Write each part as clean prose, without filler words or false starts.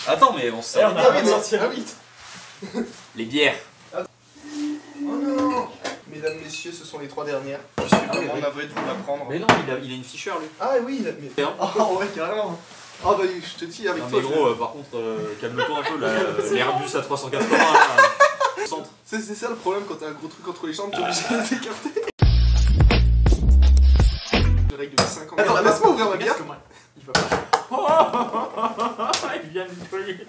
Attends, mais on sait. On a pas de sortir vite. Les bières. Oh non. Mesdames, messieurs, ce sont les 3 dernières. Je suis vraiment navré de vous l'apprendre. Mais non, il a une fisher lui. Ah oui, il a... mais... Oh ouais, carrément. Ah bah je te dis avec Non, toi. mais gros, par contre, calme-toi un peu là. L'Airbus à 380 là. Centre. C'est ça le problème quand t'as un gros truc entre les jambes, t'es obligé de les écarter. Je règle de 50. Attends, laisse-moi ouvrir ma bière. Il va pas. Il vient de nettoyer.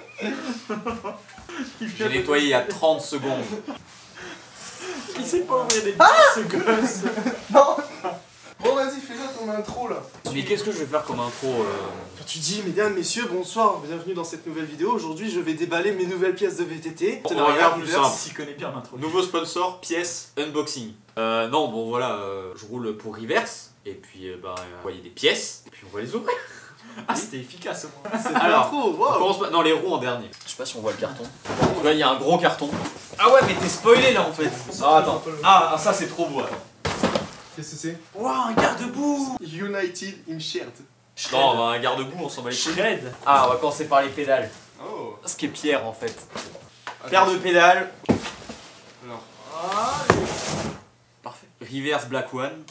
J'ai nettoyé il y a 30 secondes. Il sait pas ouvrir des ce gosse. Non. Bon vas-y, fais-le ton intro là. Mais qu'est-ce que je vais faire comme intro Tu dis, mesdames, messieurs, bonsoir, bienvenue dans cette nouvelle vidéo. Aujourd'hui, je vais déballer mes nouvelles pièces de VTT. On va faire plus simple. S'il connaît bien l'intro. Nouveau sponsor, pièces, unboxing. Non, bon voilà, je roule pour Reverse. Et puis, vous voyez des pièces. Et puis on va les ouvrir. Ah, c'était efficace au moins. C'est Alors, l'intro, On wow. commence pas... Non, les roues en dernier. Je sais pas si on voit le carton. En tout cas, il y a un gros carton. Ah ouais, mais t'es spoilé là en fait. Ah, attends. Ah, ça c'est trop beau. Qu'est-ce que c'est? Waouh, un garde-boue. United in Shared. Non, un garde-boue, on s'en bat les couilles. Shred. Ah, on va commencer par les pédales. Oh. Ce qui est Pierre en fait. Paire de pédales. Alors, Parfait. Reverse Black One.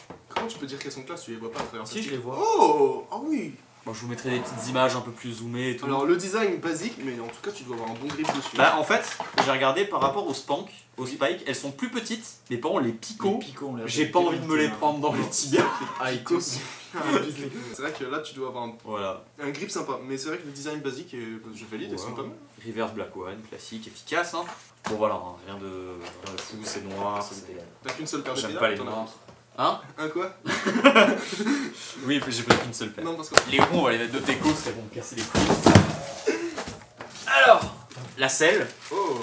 comment tu peux dire qu'elles sont classes? Tu les vois pas à travers Si, je les vois. Oh. Ah oui. Bon, je vous mettrai des petites images un peu plus zoomées et tout. Alors, le design basique, mais en tout cas, tu dois avoir un bon grip dessus. Bah, en fait, j'ai regardé par rapport aux Spank, aux Spike, elles sont plus petites, mais par contre, les picots, j'ai pas envie de me les prendre dans les tibias. Ah, Icos. C'est vrai que là, tu dois avoir Voilà. un grip sympa. Mais c'est vrai que le design basique, je valide, elles sont pas mal. Reverse Black One, classique, efficace. Hein. Bon, voilà, hein, rien de fou, c'est noir. T'as qu'une seule paire de J'aime pédales, pas les t'en as noirs. d'autres. Hein? Un quoi? Oui, j'ai pris qu'une seule paire. Non, parce que... Les roues, on va les mettre de teco, c'est bon, casser les couilles. Alors, la selle. Oh.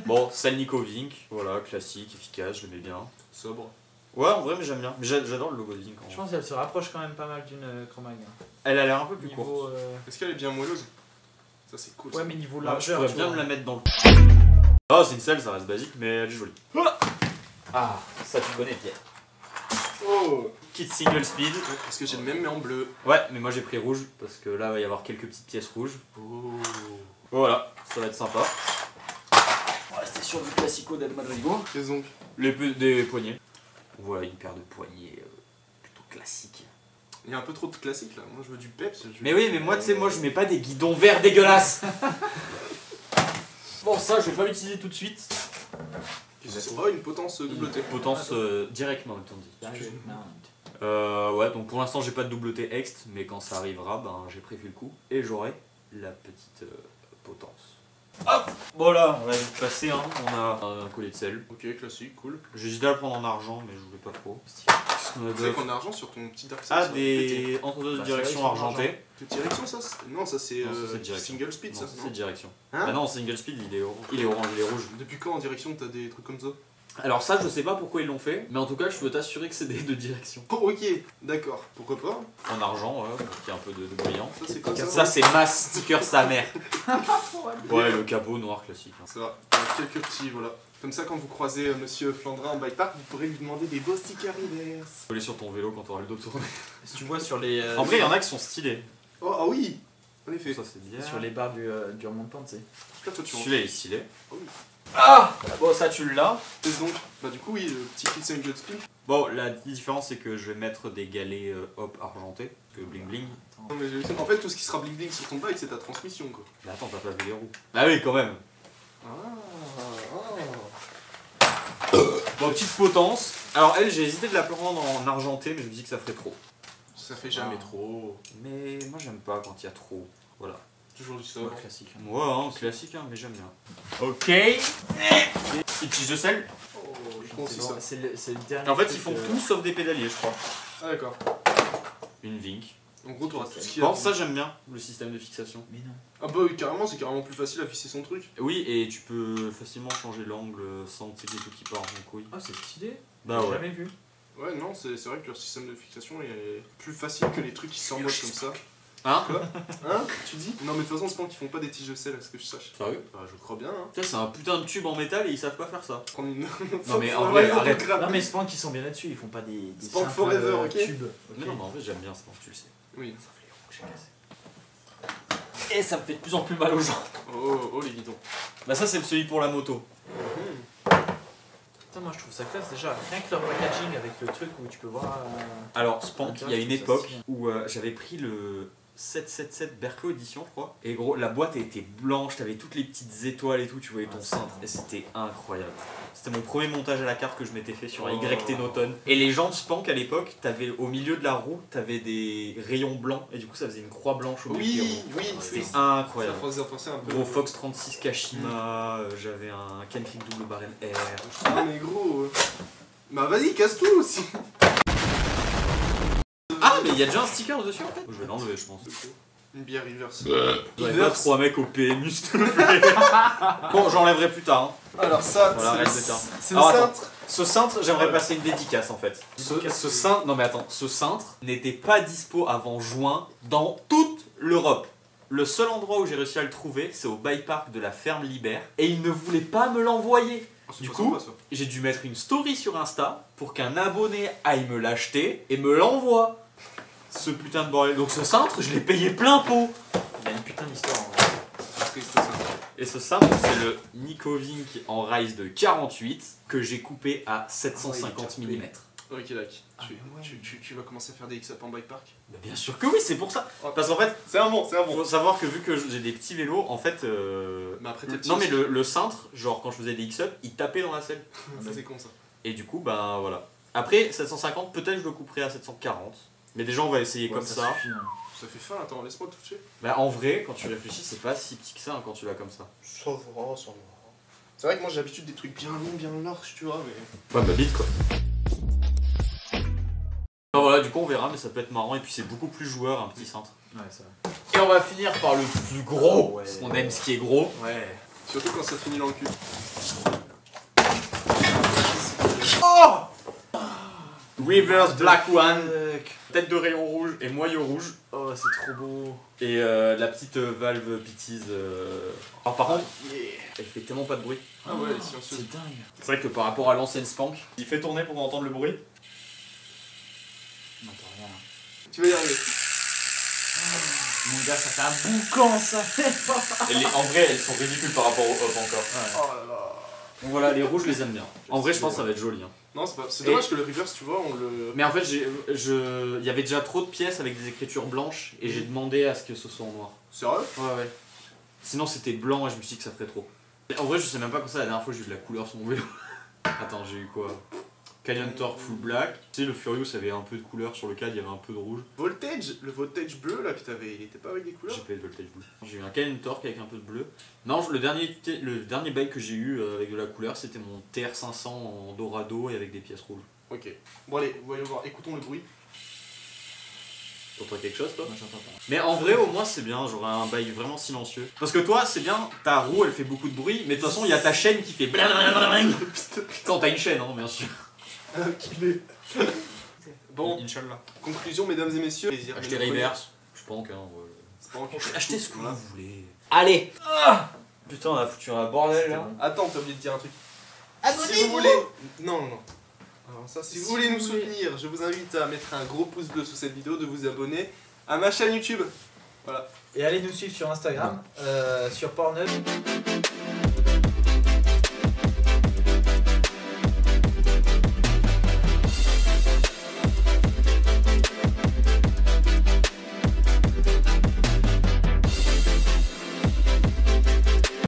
Bon, selle Nico Vink, voilà, classique, efficace, je l'aimais bien. Sobre. Ouais, en vrai, mais j'aime bien. Mais j'adore le logo de Vink. Je pense qu'elle se rapproche quand même pas mal d'une Chromag. Elle a l'air un peu plus courte. Niveau. Est-ce qu'elle est bien moelleuse? Ça, c'est cool. Ouais, ça. mais niveau Là, je largeur. pourrais tu bien vois. me la mettre dans le... Oh, c'est une selle, ça reste basique, mais elle est jolie. Ah, ça tu connais, Pierre. Oh. Kit single speed. Parce que j'ai le même, mais en bleu. Ouais, mais moi j'ai pris rouge, parce que là, il va y avoir quelques petites pièces rouges. Oh. Voilà, ça va être sympa. On va rester sur du classico d'El Madrigo. Qu'est-ce donc? Des poignets. Voilà, une paire de poignets plutôt classique. Il y a un peu trop de classique là. Moi, je veux du peps. Mais oui, mais moi, tu sais, moi je mets pas des guidons verts dégueulasses. Bon, ça, je vais pas l'utiliser tout de suite. Oh, une potence double T. Potence direct mount, on dit. Ouais, donc pour l'instant j'ai pas de double T ext, mais quand ça arrivera, ben j'ai prévu le coup et j'aurai la petite potence. Hop, voilà, on va vite passer, hein. On a un collier de sel. Ok, classique, cool. J'hésitais à le prendre en argent, mais je voulais pas trop. C'est vrai qu'on a argent sur ton petit Dark Side. Ah, des entre-deux de direction argentée. De direction, ça? Non, ça c'est Non, ça, c'est direction. single speed, ça. Non, c'est direction. Hein? Bah non, single speed, il est orange, il est rouge. Depuis quand en direction t'as des trucs comme ça? Alors ça, je sais pas pourquoi ils l'ont fait, mais en tout cas, je peux t'assurer que c'est des deux directions. Oh, ok, d'accord. Pourquoi pas? En argent, ouais, qui est un peu de brillant. Ça c'est quoi ça? Ça, c'est ma sticker sa mère. Ouais, le capot noir classique. Hein. Ça va. Quelques petits, voilà. Comme ça, quand vous croisez Monsieur Flandrin en bike park, vous pourrez lui demander des beaux stickers reverse. Coller sur ton vélo quand t'auras le dos tourné. Si tu vois sur les. En vrai, il y en a qui sont stylés. Oh, ah oui! En effet. Ça, c'est bien. Sur les barres du remontant, tu sais. Là, toi, tu Celui-là, il est stylé. Oh oui. Ah! Bon, ça, tu l'as. Et donc, bah du coup, oui, le petit kit single speed. Bon, la différence, c'est que je vais mettre des galets hop argentés. Parce que bling bling. Non, mais en fait, tout ce qui sera bling bling sur ton bike, c'est ta transmission, quoi. Mais attends, t'as pas vu les roues. Bah oui, quand même. Bon, petite potence. Alors, elle, j'ai hésité de la prendre en argenté, mais je me dis que ça ferait trop. Ça fait jamais trop. Mais moi, j'aime pas quand il y a trop. Voilà. Toujours du sobre. Classique. Ouais, hein, classique, hein, mais j'aime bien. Ok. Une tige de sel. Oh, je pense que c'est ça. C'est le dernier. En fait, truc, ils font tout sauf des pédaliers, je crois. Ah, d'accord. Une Vink. En gros, t'auras tout ce qu'il y a. Bon, ça, j'aime bien, le système de fixation. Mais non. Ah, bah oui, carrément, c'est carrément plus facile à visser son truc. Oui, et tu peux facilement changer l'angle sans que c'est tout qui part en couille. Ah, c'est stylé. Bah J'ai ouais. jamais vu. Ouais, non, c'est vrai que leur système de fixation est plus facile que les trucs qui s'emboîtent comme ça. Hein? Quoi? Hein? Tu dis? Non, mais de toute façon, c'est pas qu'ils font pas des tiges de sel, à ce que je sache. Sérieux? Bah, je crois bien, hein. Putain, c'est un putain de tube en métal et ils savent pas faire ça. Prendre une. Non, mais en vrai, arrête. Non, mais Spank, ils sont bien là-dessus. Ils font pas des Spank simples, forever, ok. tubes. Mais non, mais en vrai, j'aime bien ça, tu le sais. Oui. Ça fait longtemps que j'ai cassé. Et ça me fait de plus en plus mal aux jambes. Oh les guidons. Bah ça c'est celui pour la moto. Putain, moi je trouve ça classe déjà, rien que leur packaging avec le truc où tu peux voir... Alors Spank, il y a une je trouve ça époque où j'avais pris le 777 Berclos édition je crois. Et gros la boîte était blanche, t'avais toutes les petites étoiles et tout, tu voyais ton cintre. Et c'était incroyable. C'était mon premier montage à la carte que je m'étais fait sur un YT Noton. Et les jantes Spank à l'époque, t'avais au milieu de la roue, t'avais des rayons blancs. Et du coup ça faisait une croix blanche au milieu. C'était incroyable. Ça faisait penser un peu. Gros Fox 36 Kashima, j'avais un Kentrick double barrel R. Ah mais gros. Bah vas-y, casse tout aussi. Ah mais il y a déjà un sticker dessus en fait. Je vais l'enlever je pense. Une bière reverse. Il y a pas 3 mecs au PMU s'il te plaît. Bon j'enlèverai plus tard. Hein. Alors ça, Voilà, c'est le alors, attends. cintre. Ce cintre, j'aimerais passer une dédicace en fait. Ce cintre, non mais attends, ce cintre n'était pas dispo avant juin dans toute l'Europe. Le seul endroit où j'ai réussi à le trouver, c'est au bike park de la ferme Libère. Et ils ne voulaient pas me l'envoyer. Du coup, j'ai dû mettre une story sur Insta pour qu'un abonné aille me l'acheter et me l'envoie. Ce putain de bordel. Donc ce cintre, je l'ai payé plein pot. Il y a une putain d'histoire en vrai. Et ce cintre, c'est le Nico Vink en Rise de 48 que j'ai coupé à 750 mm. Ok, d'accord. Tu vas commencer à faire des X-Up en bike park? Bah bien sûr que oui, c'est pour ça. Parce qu'en fait, c'est un bon. Faut savoir que vu que j'ai des petits vélos, en fait. Mais après, non, mais le cintre, genre quand je faisais des X-Up, il tapait dans la selle. Ça, c'est con ça. Et du coup, bah voilà. Après, 750, peut-être je le couperai à 740. Mais déjà, on va essayer comme ça. Suffit, hein. Ça fait faim, attends, laisse-moi toucher. Bah en vrai, quand tu réfléchis, c'est pas si petit que ça hein, quand tu l'as comme ça. Ça va. C'est vrai que moi j'ai l'habitude des trucs bien longs, bien larges, tu vois, mais. Ouais, bah vite quoi. Bah voilà, du coup on verra, mais ça peut être marrant et puis c'est beaucoup plus joueur un petit cintre. Ouais, ça va. Et on va finir par le plus gros, Ouais. parce qu'on aime ce qui est gros. Ouais. Surtout quand ça finit dans le cul. Oh Reverse Black One, tête de rayon rouge et moyeu rouge. Oh, c'est trop beau. Et la petite valve Pitties. Alors par contre, elle fait tellement pas de bruit. Ah ouais, elle est silencieuse. C'est dingue. C'est vrai que par rapport à l'ancienne Spank, il fait tourner pour entendre le bruit. On entend rien. Tu vas y arriver. Mon gars, ça fait un boucan ça. Et en vrai, elles sont ridicules par rapport au hop encore. Ouais. Oh là là. Donc voilà, les rouges, je les aime bien. En vrai, je pense que ça va être joli. Hein. Non, c'est dommage que le reverse, tu vois, on le. Mais en fait, il y avait déjà trop de pièces avec des écritures blanches et j'ai demandé à ce que ce soit en noir. Sérieux? Ouais. Sinon, c'était blanc et je me suis dit que ça ferait trop. En vrai, je sais même pas comme ça, la dernière fois, j'ai eu de la couleur sur mon vélo. Attends, j'ai eu quoi? Canyon Torque Full Black. Tu sais, le Furious avait un peu de couleur sur le cadre, il y avait un peu de rouge. Voltage, le voltage bleu là que t'avais, il était pas avec des couleurs? J'ai pas eu de voltage bleu. J'ai eu un Canyon Torque avec un peu de bleu. Non, le dernier bike que j'ai eu avec de la couleur, c'était mon TR500 en Dorado et avec des pièces rouges. Ok. Bon allez, voyons voir, écoutons le bruit. T'entends quelque chose toi? Moi j'entends pas. Mais en vrai au moins c'est bien, j'aurais un bike vraiment silencieux. Parce que toi c'est bien, ta roue elle fait beaucoup de bruit, mais de toute façon il y a ta chaîne qui fait quand t'as une chaîne hein, bien sûr. Bon, Inch'Allah. conclusion mesdames et messieurs. Achetez Reverse, je pense hein. Achetez ce que Voilà. vous voulez. Allez. Putain on a foutu un bordel là. Attends, t'as oublié de dire un truc. Abonnez-vous. Si vous voulez. Non. Alors ça, si vous voulez nous soutenir, je vous invite à mettre un gros pouce bleu sous cette vidéo, de vous abonner à ma chaîne YouTube. Voilà. Et allez nous suivre sur Instagram, sur Pornhub.